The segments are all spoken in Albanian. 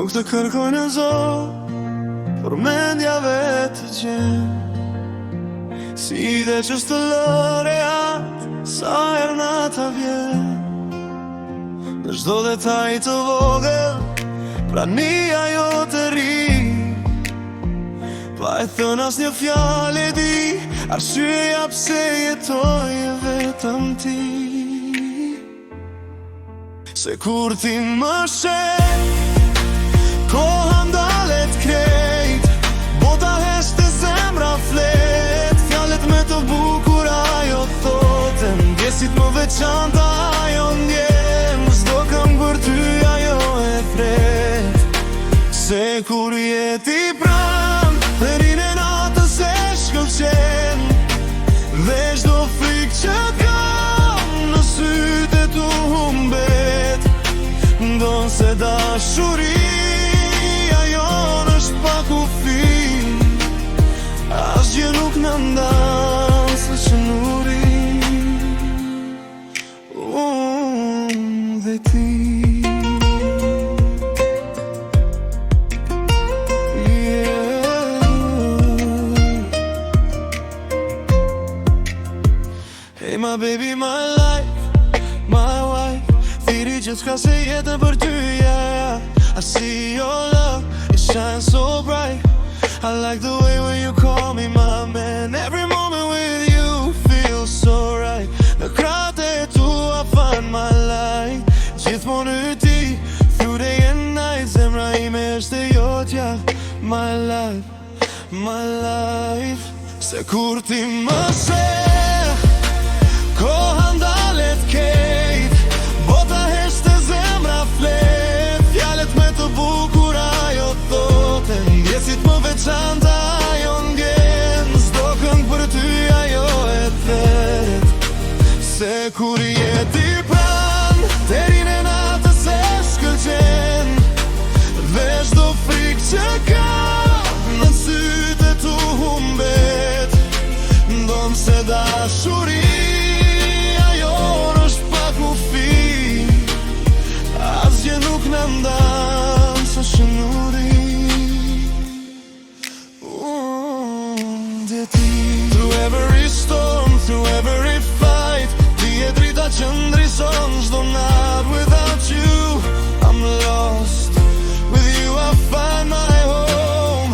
Nuk të kërkoj në zor, por mendjave të gjen. Si dhe që së të lore atë, sa herë nata vjen. Në çdo detaj të vogël, prania jo të ri. Pa e thënë as një fjallë e di, arsyeja pse jetoj e vetëm ti. Se kur ti më shet, koha ndalet krejt, bota heshte zemra flet, fjallet me të bukura jo thoten, ndjesit më veçanta ajo ndjen, s'do kam për ty ajo e fret. Se kur jeti pran, dherin e natës e shkëlqen, dhe çdo frikë që kam në sytë tu humbet. Ndonë se dashuria jonë është pa kufi, asgjë nuk në ndan se shënuri. Unë dhe ti. Hey my baby, my life, my wife, thiri gjithka se jetë për ty, yeah. I see your love, it shines so bright. I like the way when you call me my man. Every moment with you feels so right. Në kratë e tu I find my light. Gjithmonë y ti, through day and night, zemra ime është e jotja. My life, my life. Se kur ti më sheh, koha ndalet kejt, bota heshte zemra flet, fjallet me të bukura jo thoten, ndjesit më veçanta ajo ndjen, s'do këng për ty ajo e thet. Se kur jeti pran, derin e natës e shkëlqen, dhe çdo frikë që kam në sytë tu humbet. Ndonë se dashuria jonë është pa kufi, asgjë nuk në ndan se shënuri. Dhe ti. Through every storm, through every fight, ti e drita që ndrison çdo nat. Without you, I'm lost. With you I find my home.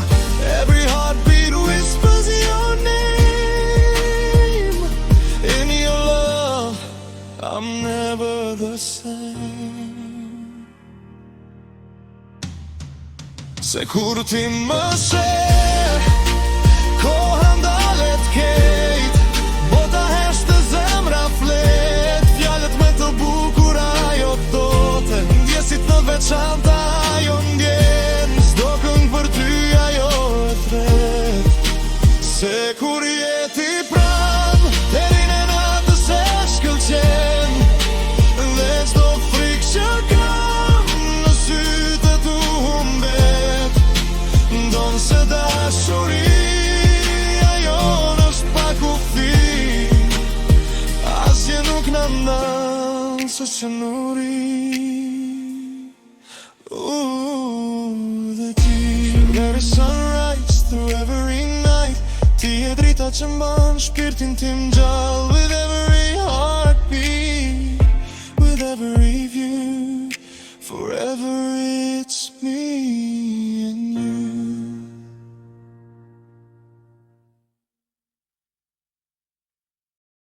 Every heartbeat whispers your name. In your love, I'm never the same. Se kur ti më sheh, koha ndalet kejt, bota heshte zemra flet, fjallet me të bukura jo thoten, ndjesit në veçanta ajo ndjen, s'do këng për ty ajo e thet. Se kur jeti pran, derin e natës e shkëlqen, dhe çdo frikë që kam në sytë tu humbet. Ndonë se dashuria jonë është pa kufi, asgjë nuk në ndan se shënuri. Dhe ti. Through every sunrise, through every night, ti e drita që mban shpirtin tim gjallë.